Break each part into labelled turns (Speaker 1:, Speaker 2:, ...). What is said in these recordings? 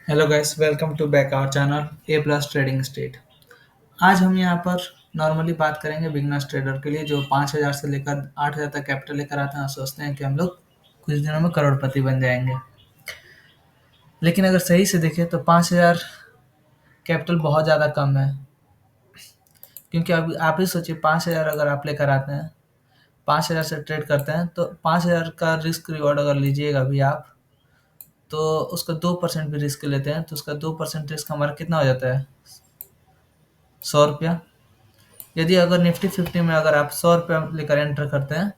Speaker 1: Hello guys, welcome to back our channel A plus trading state. आज हम यहाँ पर नॉर्मली बात करेंगे बिगनर्स ट्रेडर के लिए जो 5,000 से लेकर 8,000 तक कैपिटल लेकर आते हैं और सोचते हैं कि हम लोग कुछ दिनों में करोड़पति बन जाएंगे। लेकिन अगर सही से देखें तो 5,000 कैपिटल बहुत ज़्यादा कम है। क्योंकि अब आप ही सोचिए, 5,000 अगर आप लेकर आते हैं, 5,000 से ट्रेड करते हैं तो 5,000 का रिस्क रिवॉर्ड अगर लीजिएगा अभी आप, तो उसका 2% भी रिस्क लेते हैं तो उसका 2% रिस्क हमारा कितना हो जाता है? 100 रुपया। यदि अगर निफ्टी फिफ्टी में अगर आप 100 रुपया लेकर एंटर करते हैं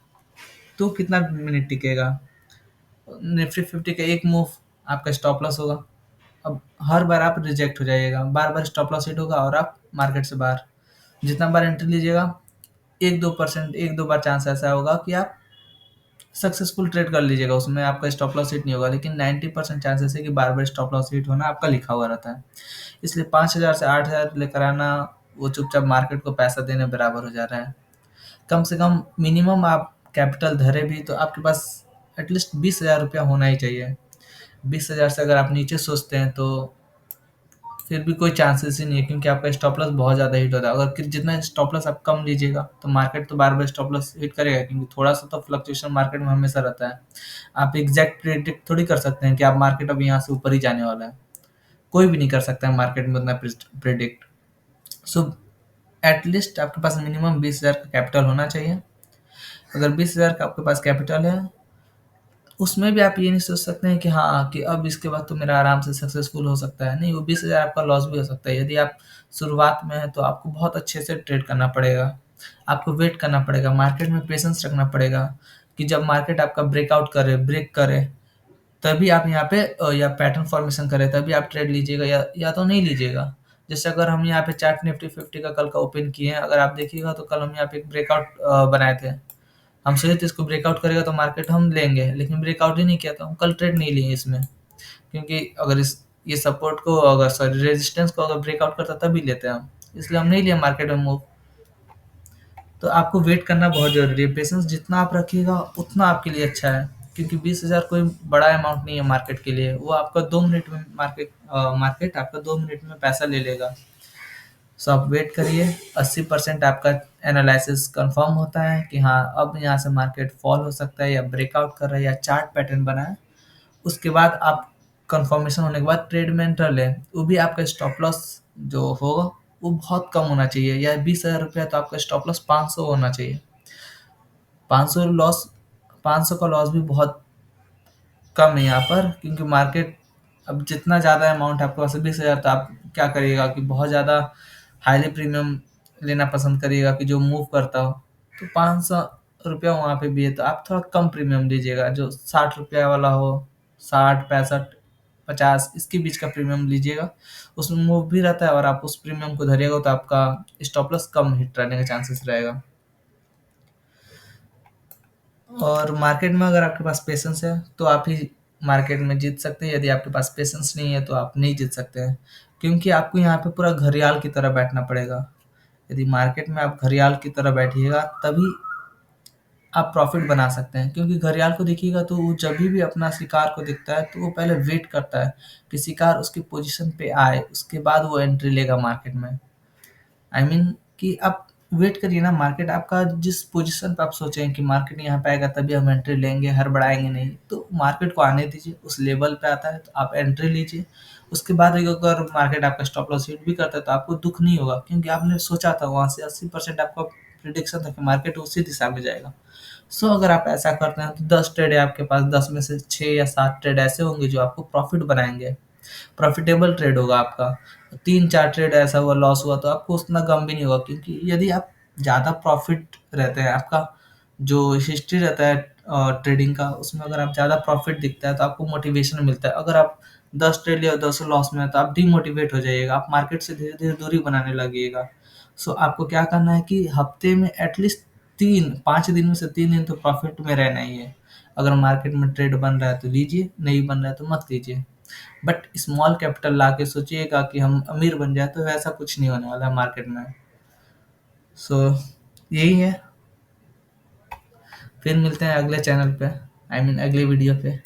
Speaker 1: तो कितना मिनट टिकेगा? निफ्टी फिफ्टी का एक मूव आपका स्टॉप लॉस होगा। अब हर बार आप रिजेक्ट हो जाइएगा, बार बार स्टॉप लॉस हिट होगा और आप मार्केट से बाहर। जितना बार एंट्री लीजिएगा, 1-2% एक दो बार चांस ऐसा होगा कि आप सक्सेसफुल ट्रेड कर लीजिएगा, उसमें आपका स्टॉप लॉस हिट नहीं होगा। लेकिन 90% चांसेस है कि बार बार स्टॉप लॉस हिट होना आपका लिखा हुआ रहता है। इसलिए 5,000 से 8,000 लेकर आना वो चुपचाप मार्केट को पैसा देने बराबर हो जा रहा है। कम से कम मिनिमम आप कैपिटल धरे भी तो आपके पास एटलीस्ट 20,000 रुपया होना ही चाहिए। 20,000 से अगर आप नीचे सोचते हैं तो फिर भी कोई चांसेस ही नहीं है, क्योंकि आपका स्टॉप लॉस बहुत ज़्यादा हिट होता है। अगर जितना स्टॉप लॉस आप कम लीजिएगा तो मार्केट तो बार बार स्टॉप लॉस हिट करेगा, क्योंकि थोड़ा सा तो फ्लक्चुएशन मार्केट में हमेशा रहता है। आप एग्जैक्ट प्रिडिक्ट थोड़ी कर सकते हैं कि आप मार्केट अब यहाँ से ऊपर ही जाने वाला है। कोई भी नहीं कर सकता है मार्केट में उतना प्रिडिक्ट। सो एटलीस्ट आपके पास मिनिमम 20,000 का कैपिटल होना चाहिए। अगर 20,000 का आपके पास कैपिटल है, उसमें भी आप ये नहीं सोच सकते हैं कि हाँ, कि अब इसके बाद तो मेरा आराम से सक्सेसफुल हो सकता है। नहीं, वो 20,000 आपका लॉस भी हो सकता है। यदि आप शुरुआत में हैं तो आपको बहुत अच्छे से ट्रेड करना पड़ेगा। आपको वेट करना पड़ेगा, मार्केट में पेशेंस रखना पड़ेगा कि जब मार्केट आपका ब्रेकआउट करे, ब्रेक करे, तभी आप यहाँ पे या पैटर्न फॉर्मेशन करे तभी आप ट्रेड लीजिएगा, या तो नहीं लीजिएगा। जैसे अगर हम यहाँ पे चार्ट निफ्टी 50 का कल का ओपन किए हैं, अगर आप देखिएगा तो कल हम यहाँ पे एक ब्रेकआउट बनाए थे। हम सोचे थे इसको ब्रेकआउट करेगा तो मार्केट हम लेंगे, लेकिन ब्रेकआउट ही नहीं किया तो हम कल ट्रेड नहीं लिए इसमें। क्योंकि अगर इस ये सपोर्ट को, अगर सॉरी रेजिस्टेंस को अगर ब्रेकआउट करता तभी लेते हैं हम, इसलिए हम नहीं लिए मार्केट में मूव। तो आपको वेट करना बहुत जरूरी है। पेशेंस जितना आप रखिएगा उतना आपके लिए अच्छा है, क्योंकि 20,000 कोई बड़ा अमाउंट नहीं है मार्केट के लिए। वो आपका 2 मिनट में मार्केट आपका 2 मिनट में पैसा ले लेगा। सो आप वेट करिए। 80% आपका एनालिसिस कंफर्म होता है कि हाँ, अब यहाँ से मार्केट फॉल हो सकता है या ब्रेकआउट कर रहा है या चार्ट पैटर्न बना है। उसके बाद आप कंफर्मेशन होने के बाद ट्रेड में एंटर लें। वो भी आपका स्टॉप लॉस जो होगा वो बहुत कम होना चाहिए। या 20,000 रुपया तो आपका स्टॉप लॉस 500 होना चाहिए। 500 लॉस, 500 का लॉस भी बहुत कम है यहाँ पर, क्योंकि मार्केट अब जितना ज़्यादा अमाउंट आपके पास 20,000, तो आप क्या करिएगा कि बहुत ज़्यादा हाईली प्रीमियम लेना पसंद करिएगा कि जो मूव करता हो। तो 500 रुपया वहाँ पे भी है तो आप थोड़ा कम प्रीमियम लीजिएगा, जो 60 रुपया वाला हो। 60, 65, 50 इसके बीच का प्रीमियम लीजिएगा। उसमें मूव भी रहता है और आप उस प्रीमियम को धरिएगा तो आपका स्टॉप लॉस कम हिट रहने का चांसेस रहेगा। और मार्केट में अगर आपके पास पेशेंस है तो आप ही मार्केट में जीत सकते हैं। यदि आपके पास पेशेंस नहीं है तो आप नहीं जीत सकते हैं, क्योंकि आपको यहाँ पे पूरा घड़ियाल की तरह बैठना पड़ेगा। यदि मार्केट में आप घड़ियाल की तरह बैठिएगा तभी आप प्रॉफिट बना सकते हैं। क्योंकि घड़ियाल को देखिएगा तो वो जब भी अपना शिकार को देखता है तो वो पहले वेट करता है कि शिकार उसकी पोजीशन पे आए, उसके बाद वो एंट्री लेगा मार्केट में। आई मीन कि आप वेट करिए ना। मार्केट आपका जिस पोजीशन पे आप सोचें कि मार्केट यहाँ पे आएगा तभी हम एंट्री लेंगे, हड़बड़ाएंगे नहीं, तो मार्केट को आने दीजिए। उस लेवल पे आता है तो आप एंट्री लीजिए। उसके बाद अगर मार्केट आपका स्टॉप लॉस हिट भी करता है तो आपको दुख नहीं होगा, क्योंकि आपने सोचा था वहां से 80% आपका प्रिडिक्शन था कि मार्केट उसी दिशा में जाएगा। सो अगर आप ऐसा करते हैं तो 10 ट्रेड है आपके पास, 10 में से 6 या 7 ट्रेड ऐसे होंगे जो आपको प्रॉफिट बनाएंगे। प्रॉफिटेबल ट्रेड होगा आपका। 3-4 ट्रेड ऐसा हुआ लॉस हुआ तो आपको उतना गम भी नहीं होगा, क्योंकि यदि आप ज़्यादा प्रॉफिट रहते हैं, आपका जो हिस्ट्री रहता है ट्रेडिंग का, उसमें अगर आप ज़्यादा प्रॉफिट दिखता है तो आपको मोटिवेशन मिलता है। अगर आप 10 ट्रेड या 10 लॉस में है तो आप डीमोटिवेट हो जाइएगा, आप मार्केट से धीरे धीरे दूरी बनाने लगिएगा। सो आपको क्या करना है कि हफ्ते में एटलीस्ट 3-5 दिन में से 3 दिन तो प्रॉफिट में रहना ही है। अगर मार्केट में ट्रेड बन रहा है तो लीजिए, नहीं बन रहा है तो मत लीजिए। बट स्मॉल कैपिटल ला के सोचिएगा कि हम अमीर बन जाए, तो वैसा कुछ नहीं होने वाला है मार्केट में। सो यही है। फिर मिलते हैं अगले चैनल पे, आई मीन अगले वीडियो पे।